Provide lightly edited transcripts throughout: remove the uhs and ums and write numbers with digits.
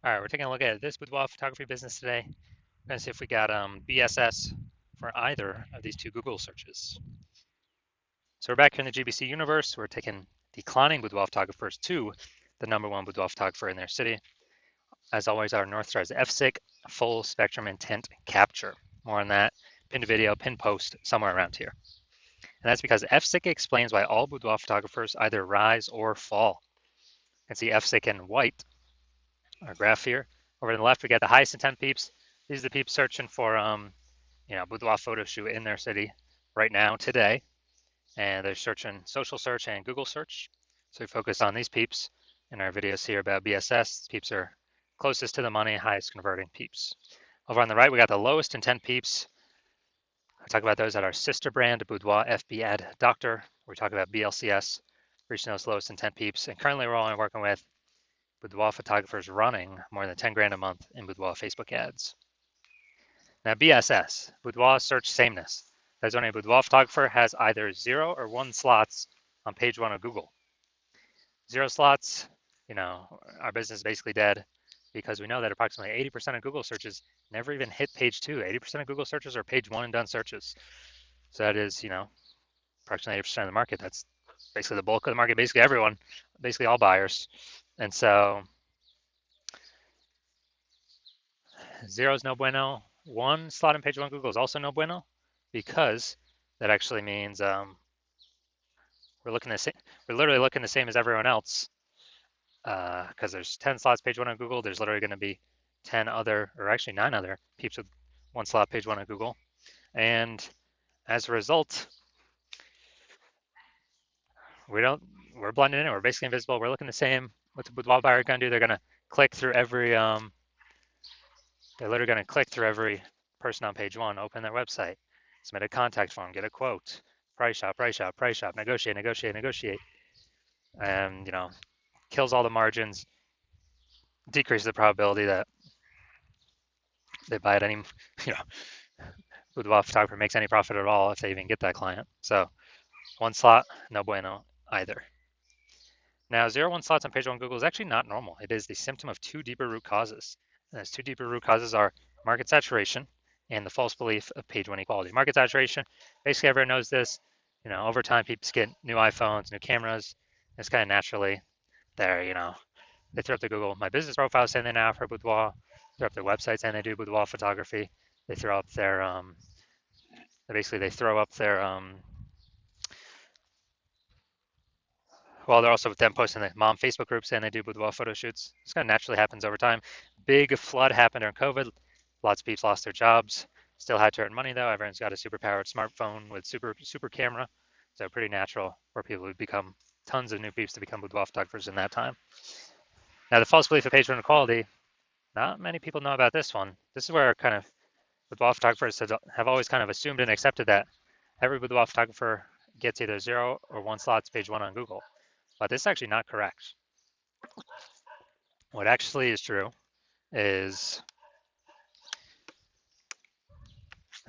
All right, we're taking a look at this boudoir photography business today. We're going to see if we got BSS for either of these two Google searches. So we're back here in the GBC universe. We're taking declining boudoir photographers to the #1 boudoir photographer in their city. As always, our North Star is FSIC, full spectrum intent capture. More on that, pinned video, pinned post, somewhere around here. And that's because FSIC explains why all boudoir photographers either rise or fall. You can see FSIC in white, our graph here. Over on the left, we got the highest intent peeps. These are the peeps searching for, boudoir photo shoot in their city right now, today. And they're searching social search and Google search. So we focus on these peeps in our videos here about BSS. These peeps are closest to the money, highest converting peeps. Over on the right, we got the lowest intent peeps. I talk about those at our sister brand, Boudoir FB Ad Doctor. We talk about BLCS, reaching those lowest intent peeps. And currently, we're only working with boudoir photographers running more than 10 grand a month in boudoir Facebook ads. Now, BSS, boudoir search sameness. That's when a boudoir photographer has either 0 or 1 slots on page 1 of Google. 0 slots, our business is basically dead because we know that approximately 80% of Google searches never even hit page 2. 80% of Google searches are page 1 and done searches. So that is, approximately 80% of the market. That's basically the bulk of the market, basically everyone, basically all buyers. And so 0 is no bueno. 1 slot in page 1 Google is also no bueno because that actually means we're literally looking the same as everyone else because there's 10 slots page 1 on Google. There's literally going to be 10 other, or actually 9 other peeps with 1 slot page 1 on Google. And as a result, we're blending in. We're basically invisible. We're looking the same. What the boudoir buyer going to do? They're going to click through every. They're literally going to click through every person on page 1, open their website, submit a contact form, get a quote, price shop, negotiate, and kills all the margins, decreases the probability that they buy at any, boudoir photographer makes any profit at all if they even get that client. So 1 slot, no bueno either. Now, 0-1 slots on page 1 Google is actually not normal. It is the symptom of 2 deeper root causes. And those 2 deeper root causes are market saturation and the false belief of page 1 equality. Market saturation, basically everyone knows this. Over time, people get new iPhones, new cameras. It's kind of naturally there, they throw up the Google My Business profile saying they now offer boudoir. Throw up their website saying they do boudoir photography. They throw up their, they throw up their, well, they're also then posting the mom Facebook group saying they do boudoir photo shoots. This kind of naturally happens over time. Big flood happened during COVID. Lots of people lost their jobs. Still had to earn money though. Everyone's got a super powered smartphone with super camera. So pretty natural for people who become tons of new peeps to become boudoir photographers in that time. Now the false belief of page 1 equality, not many people know about this one. This is where kind of boudoir photographers have always kind of assumed and accepted that every boudoir photographer gets either 0 or 1 slots page 1 on Google. But this is actually not correct. What actually is true is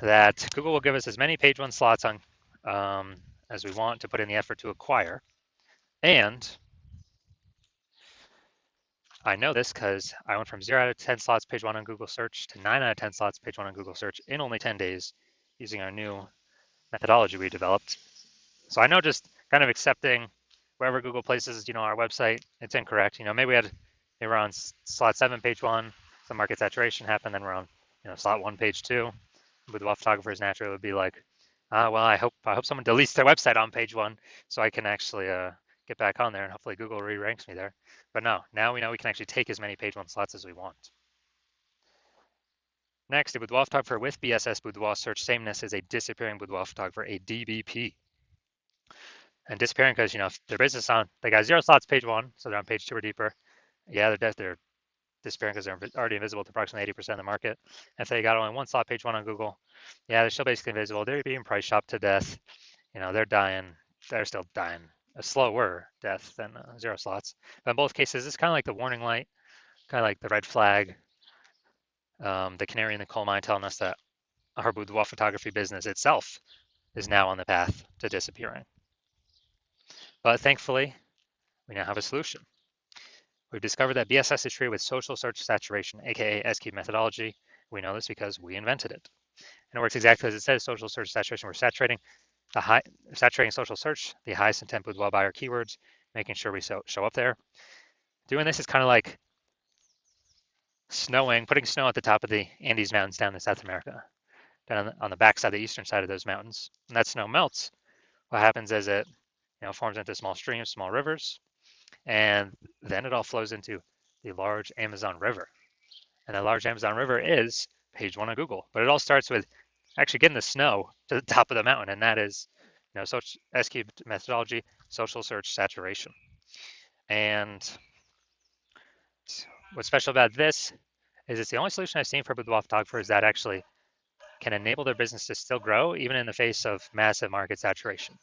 that Google will give us as many page 1 slots on as we want to put in the effort to acquire. And I know this because I went from 0 out of 10 slots page 1 on Google search to 9 out of 10 slots page 1 on Google search in only 10 days using our new methodology we developed. So I know just kind of accepting wherever Google places, our website, it's incorrect. Maybe we're on slot 7, page 1, some market saturation happened, then we're on, slot 1, page 2. With well photographers, naturally would be like, well, I hope someone deletes their website on page 1 so I can actually get back on there and hopefully Google re-ranks me there. But no, now we know we can actually take as many page 1 slots as we want. Next, a boudoir photographer with BSS boudoir search sameness is a disappearing boudoir photographer, a DBP. And disappearing because, if their business they got 0 slots page 1, so they're on page 2 or deeper. Yeah, they're disappearing because they're already invisible to approximately 80% of the market. If they got only 1 slot page 1 on Google, yeah, they're still basically invisible. They're being price shopped to death. They're dying. They're still dying a slower death than 0 slots. But in both cases, it's kind of like the warning light, kind of like the red flag, the canary in the coal mine telling us that our boudoir photography business itself is now on the path to disappearing. But thankfully, we now have a solution. We've discovered that BSS is treated with social search saturation, aka SQ methodology. We know this because we invented it. And it works exactly as it says, social search saturation. We're saturating social search, the highest intent boudoir buyer keywords, making sure we show up there. Doing this is kind of like putting snow at the top of the Andes Mountains down in South America, down on the backside, the eastern side of those mountains. And that snow melts. What happens is it forms into small streams, small rivers, and then it all flows into the large Amazon River. And the large Amazon River is page one on Google. But it all starts with actually getting the snow to the top of the mountain, and that is SQ methodology, social search saturation. And what's special about this is it's the only solution I've seen for boudoir photographers that actually can enable their business to still grow even in the face of massive market saturation,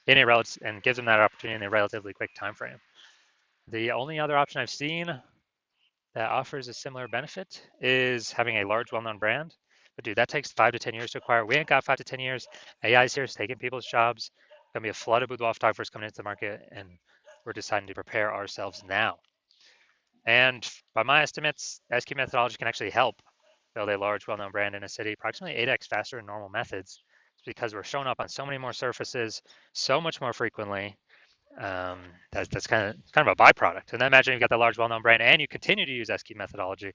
and gives them that opportunity in a relatively quick time frame. The only other option I've seen that offers a similar benefit is having a large, well-known brand. But dude, that takes 5 to 10 years to acquire. We ain't got 5 to 10 years. AI is here, it's taking people's jobs. Gonna be a flood of boudoir photographers coming into the market, and we're deciding to prepare ourselves now. And by my estimates, SQ methodology can actually help build a large, well-known brand in a city approximately 8x faster than normal methods. It's because we're showing up on so many more surfaces, so much more frequently. That's kind of a byproduct. And then imagine you've got the large, well-known brand, and you continue to use SQ methodology.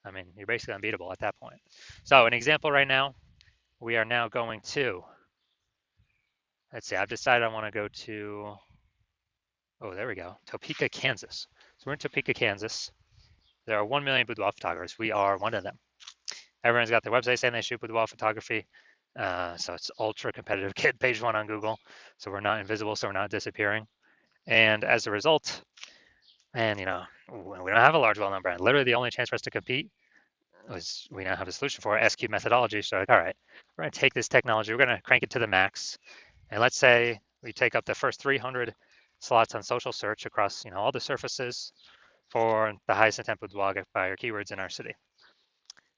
I mean, you're basically unbeatable at that point. So an example right now, we are now going to, let's see, I've decided I want to go to, oh, there we go, Topeka, Kansas. So we're in Topeka, Kansas. There are 1 million boudoir photographers. We are one of them. Everyone's got their website saying they shoot boudoir photography. So it's ultra competitive. Get page one on Google. So we're not invisible, so we're not disappearing. And as a result, and we don't have a large, well-known brand. Literally, the only chance for us to compete was we now have a solution for SQ methodology. So like, all right, we're going to take this technology, we're going to crank it to the max, and let's say we take up the first 300 slots on social search across all the surfaces for the highest intent boudoir buyer keywords in our city.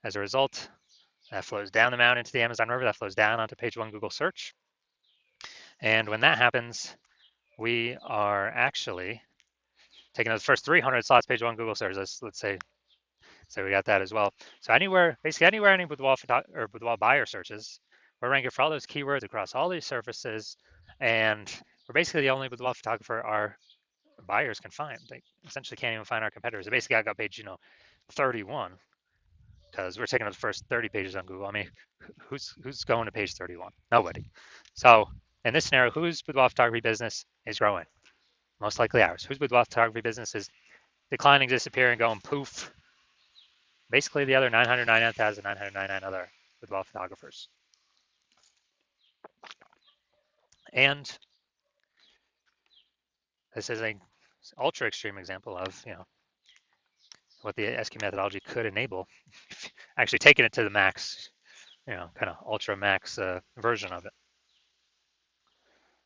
As a result, that flows down the mountain into the Amazon River. That flows down onto page one Google search. And when that happens, we are actually taking those first 300 slots, page one Google search. Let's say we got that as well. So basically anywhere any boudoir buyer searches, we're ranking for all those keywords across all these surfaces, and we're basically the only boudoir photographer our buyers can find. They essentially can't even find our competitors. They basically got page 31, because we're taking up the first 30 pages on Google. I mean, who's going to page 31? Nobody. So in this scenario, whose boudoir photography business is growing? Most likely ours. Whose boudoir photography business is declining, disappearing, going poof? Basically the other 999,999 other boudoir photographers. And this is an ultra extreme example of what the SQ methodology could enable, actually taking it to the max, kind of ultra max version of it.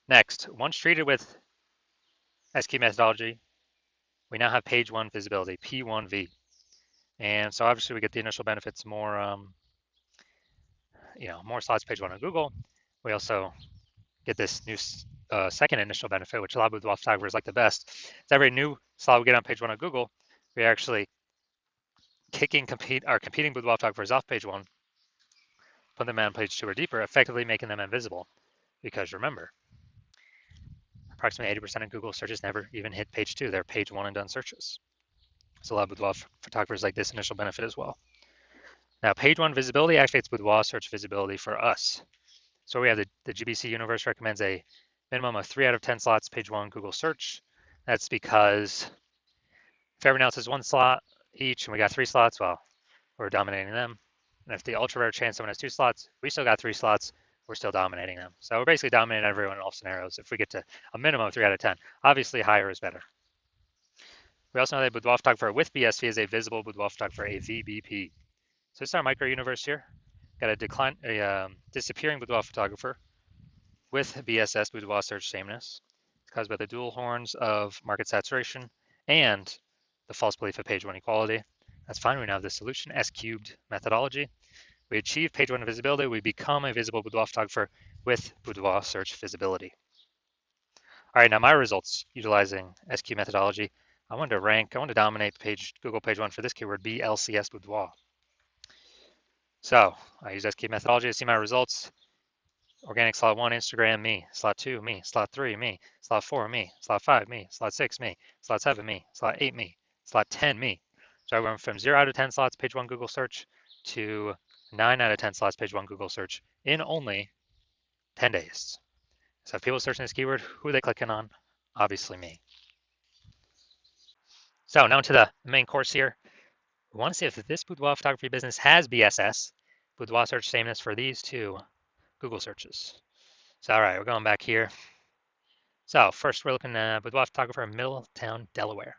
Next, once treated with SQ methodology, we now have page one visibility, P1V. And so obviously we get the initial benefits, more slots page one on Google. We also get this new second initial benefit, which a lot of boudoir photographers like the best. It's every new slot we get on page one on Google, we're actually kicking our competing boudoir photographers off page one, put them on page two or deeper, effectively making them invisible. Because remember, approximately 80% of Google searches never even hit page two. They're page one and done searches. So a lot of boudoir photographers like this initial benefit as well. Now, page one visibility activates boudoir search visibility for us. So we have the GBC universe recommends a minimum of 3 out of 10 slots page one Google search. That's because if everyone else has 1 slot each and we got 3 slots, well, we're dominating them. And if the ultra rare chance someone has 2 slots, we still got 3 slots, we're still dominating them. So we're basically dominating everyone in all scenarios if we get to a minimum of 3 out of 10. Obviously, higher is better. We also know that boudoir photographer with BSV is a visible boudoir photographer, a VBP. So this is our micro universe here. Got a disappearing boudoir photographer with BSS, boudoir search sameness. It's caused by the dual horns of market saturation and the false belief of page one equality. That's fine. We now have the solution, S cubed methodology. We achieve page one visibility. We become a visible boudoir photographer with boudoir search visibility. All right, now my results utilizing SQ methodology. I wanted to dominate Google page one for this keyword, BLCS Boudoir. So I use SQ methodology to see my results. Organic slot 1, Instagram, me. Slot 2, me. Slot 3, me. Slot 4, me. Slot 5, me. Slot 6, me. Slot 7, me. Slot 8, me. Slot 10, me. So I went from 0 out of 10 slots page 1 Google search to 9 out of 10 slots page 1 Google search in only 10 days. So if people searching this keyword, who are they clicking on? Obviously me. So now to the main course here. We want to see if this boudoir photography business has BSS, boudoir search sameness for these two Google searches. So all right, we're going back here. So first we're looking at boudoir photographer in Middletown, Delaware.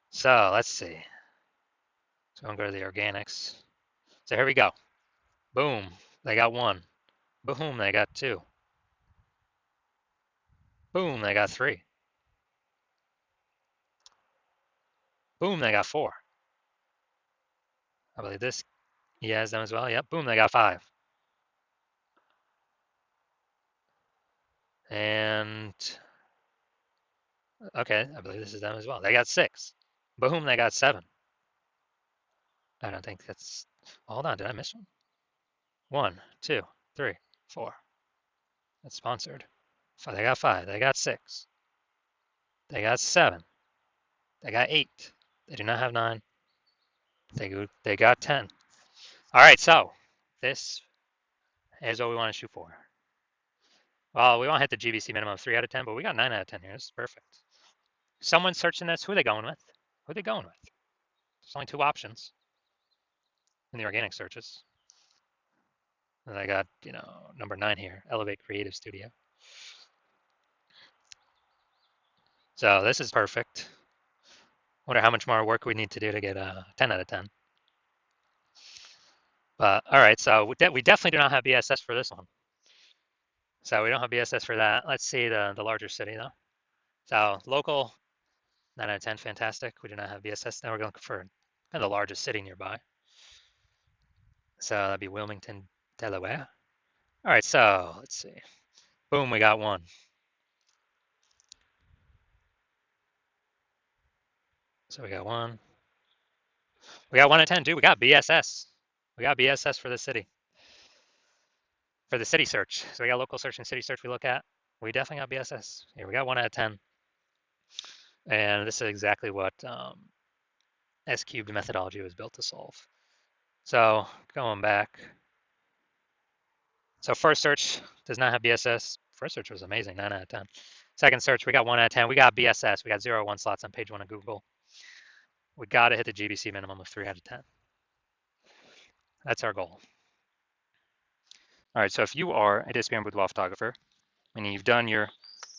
So let's see. So I'm going to go to the organics. So here we go. Boom, they got 1. Boom, they got 2. Boom, they got 3. Boom, they got 4. I believe this he has them as well. Yep, boom, they got 5. And okay, I believe this is them as well. They got 6. Boom, they got 7. I don't think that's. Hold on, did I miss one? 1, 2, 3, 4. That's sponsored. They got 5. They got 6. They got 7. They got 8. They do not have 9. They got 10. All right, so this is what we want to shoot for. Well, we want to hit the GBC minimum of 3 out of 10, but we got 9 out of 10 here. This is perfect. Someone searching this, who are they going with? Who are they going with? There's only 2 options in the organic searches. And I got, number 9 here, Elevate Creative Studio. So this is perfect. Wonder how much more work we need to do to get a 10 out of 10. But all right, so we definitely do not have BSS for this one. So we don't have BSS for that. Let's see the larger city though. So local, 9 out of 10, fantastic. We do not have BSS. Now we're going for kind of the largest city nearby. So that'd be Wilmington, Delaware. All right, so let's see. Boom, we got 1. So we got 1. We got 1 out of 10, dude. We got BSS. We got BSS for the city. For the city search. So we got local search and city search we look at. We definitely got BSS. Here, we got 1 out of 10. And this is exactly what S-cubed methodology was built to solve. So going back. So first search does not have BSS. First search was amazing, 9 out of 10. Second search, we got 1 out of 10. We got BSS. We got 0 1 slots on page 1 of Google. We got to hit the GBC minimum of 3 out of 10. That's our goal. All right, so if you are a disappearing boudoir photographer, meaning you've done your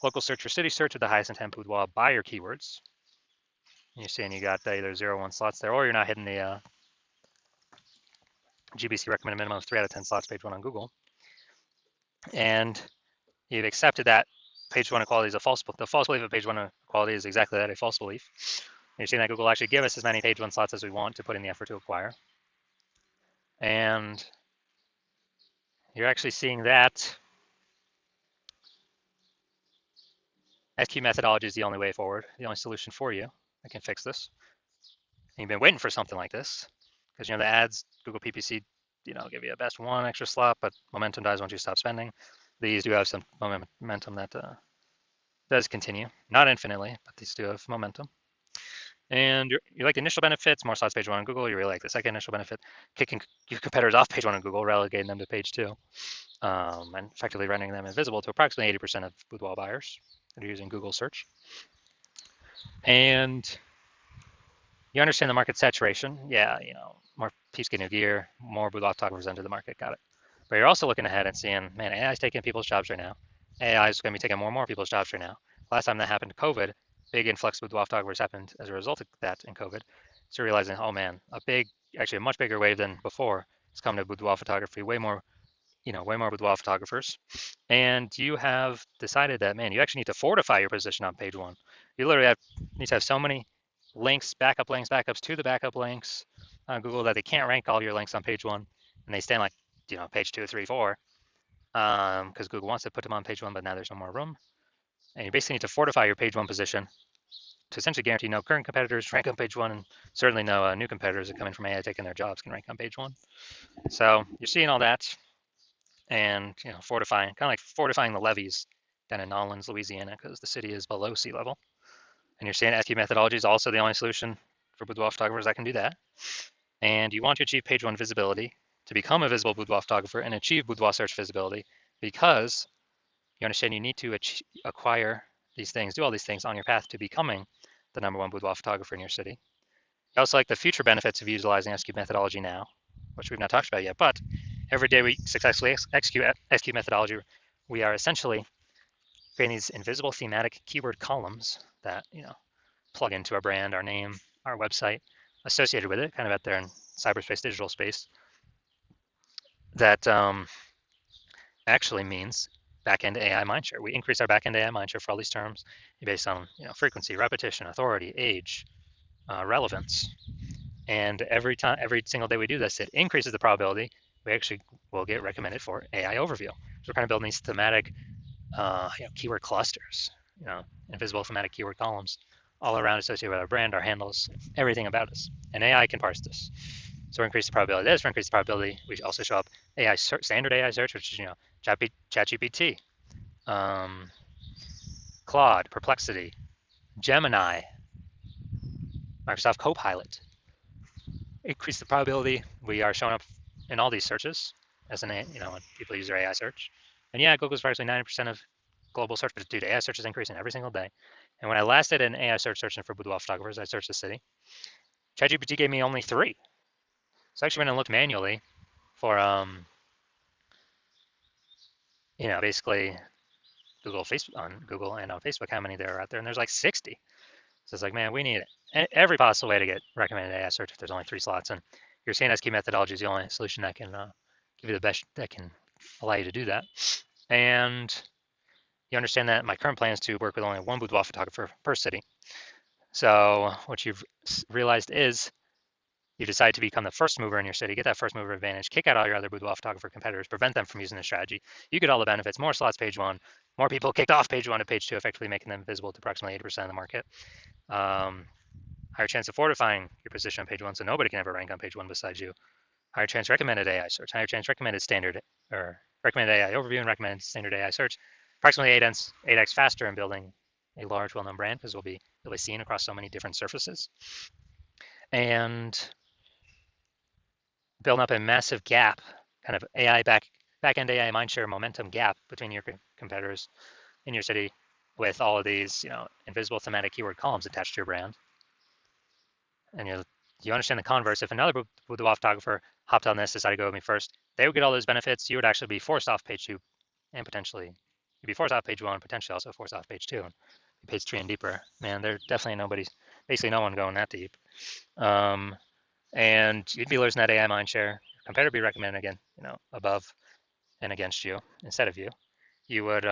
local search or city search with the highest intent boudoir by your keywords, you're seeing you got either 0 1 slots there, or you're not hitting the GBC recommended minimum of 3 out of 10 slots page 1 on Google, and you've accepted that page 1 equality is a false. The false belief of page 1 equality is exactly that, a false belief. You're seeing that Google actually give us as many page 1 slots as we want to put in the effort to acquire. And you're actually seeing that SQ methodology is the only way forward, the only solution for you that can fix this. And you've been waiting for something like this because, the ads, Google PPC, give you a best 1 extra slot, but momentum dies once you stop spending. These do have some momentum that does continue, not infinitely, but these do have momentum. And you like the initial benefits, more slots page 1 on Google. You really like the second initial benefit, kicking your competitors off page 1 on Google, relegating them to page 2, and effectively rendering them invisible to approximately 80% of boudoir buyers that are using Google search. And you understand the market saturation. Yeah, more peeps get new gear, more boudoir photographers enter the market, got it. But you're also looking ahead and seeing, man, AI is taking people's jobs right now. AI is going to be taking more and more people's jobs right now. Last time that happened, COVID, big influx of boudoir photographers happened as a result of that in COVID. So realizing, oh man, actually a much bigger wave than before is coming to boudoir photography, way more boudoir photographers. And you have decided that, man, you actually need to fortify your position on page 1. You literally need to have so many links, backups to the backup links on Google that they can't rank all your links on page 1, and they stand like, page 2, 3, 4, because Google wants to put them on page 1, but now there's no more room. And you basically need to fortify your page 1 position to essentially guarantee no current competitors rank on page one, and certainly no new competitors that come in from AI taking their jobs can rank on page one. So you're seeing all that, and fortifying, kind of like fortifying the levees down in Nolens, Louisiana, because the city is below sea level. And you're saying SQ methodology is also the only solution for boudoir photographers that can do that. And you want to achieve page one visibility to become a visible boudoir photographer and achieve boudoir search visibility, because you understand you need to acquire these things, do all these things on your path to becoming the #1 boudoir photographer in your city. You also like the future benefits of utilizing SQ methodology now, which we've not talked about yet, but every day we successfully execute SQ methodology, we are essentially creating these invisible thematic keyword columns that plug into our brand, our name, our website, associated with it, kind of out there in cyberspace, digital space. That actually means backend AI mindshare. We increase our backend AI mindshare for all these terms based on frequency, repetition, authority, age, relevance. And every single day we do this, it increases the probability we actually will get recommended for AI overview. So we're kind of building these thematic keyword clusters, invisible thematic keyword columns all around associated with our brand, our handles, everything about us. And AI can parse this. So we increase the probability of this, we increase the probability we also show up AI search, standard AI search, which is ChatGPT, Claude, Perplexity, Gemini, Microsoft Copilot. Increase the probability we are showing up in all these searches as an when people use their AI search. And yeah, Google's virtually 90% of global search, but dude, AI search is increasing every single day. And when I last did an AI search searching for boudoir photographers, I searched the city. ChatGPT gave me only 3. So I actually went and looked manually for basically Google and on Facebook, how many there are out there, and there's like 60. So it's like, man, we need every possible way to get recommended AI search if there's only 3 slots. And your CNSQ methodology is the only solution that can give you the best, that can allow you to do that. And you understand that my current plan is to work with only one boudoir photographer per city. So what you've realized is you decide to become the first mover in your city, get that first mover advantage, kick out all your other boudoir photographer competitors, prevent them from using this strategy. You get all the benefits, more slots page one, more people kicked off page one to page two, effectively making them visible to approximately 80% of the market. Higher chance of fortifying your position on page one, so nobody can ever rank on page one besides you. Higher chance recommended AI search, higher chance recommended standard or recommended AI overview and recommended standard AI search. Approximately 8x faster in building a large, well-known brand, because you'll be seen across so many different surfaces. And building up a massive gap, kind of back-end AI mindshare momentum gap between your competitors in your city, with all of these invisible thematic keyword columns attached to your brand. And you understand the converse. If another boudoir photographer hopped on this, decided to go with me first, they would get all those benefits. You would actually be forced off page 2, and potentially you'd be forced off page 1, potentially also forced off page 2, and page 3 and deeper. Man, there's definitely basically no one going that deep. And you'd be losing that AI mindshare. Your competitor would be recommended again, above and against you instead of you. You would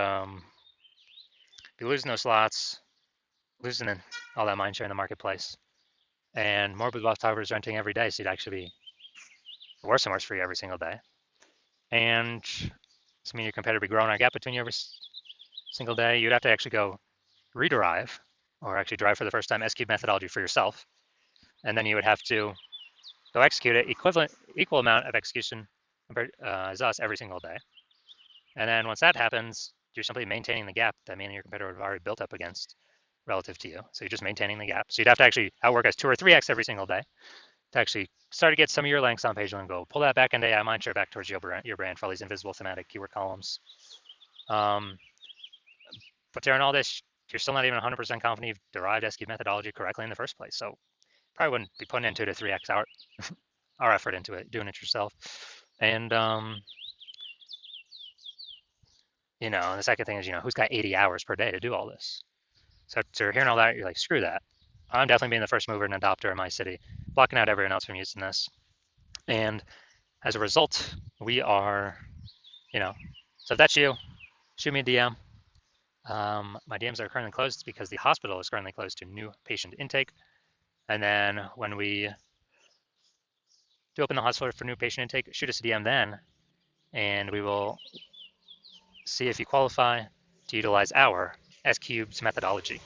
be losing those slots, losing all that mindshare in the marketplace. And more boudoir photographers are entering every day, so you'd actually be worse and worse for you every single day. And this means your competitor would be growing our gap between you every single day. You'd have to actually go rederive, or actually drive for the first time SQ methodology for yourself. And then you would have to go execute it, equal amount of execution as us every single day. And then once that happens, you're simply maintaining the gap that me and your competitor would have already built up against relative to you. So you're just maintaining the gap. So you'd have to actually outwork us 2 or 3x every single day to actually start to get some of your links on page one and go pull that back into AI mindshare back towards your brand for all these invisible thematic keyword columns. But during all this, you're still not even 100% confident you've derived SQ methodology correctly in the first place. So probably wouldn't be putting in 2 to 3x our effort into it, doing it yourself. And the second thing is, who's got 80 hours per day to do all this? So after hearing all that, you're like, screw that. I'm definitely being the first mover and adopter in my city, blocking out everyone else from using this. And as a result, we are, so if that's you, shoot me a DM. My DMs are currently closed because the hospital is currently closed to new patient intake. And then when we do open the hospital for new patient intake, shoot us a DM then, and we will see if you qualify to utilize our S-Cubes methodology.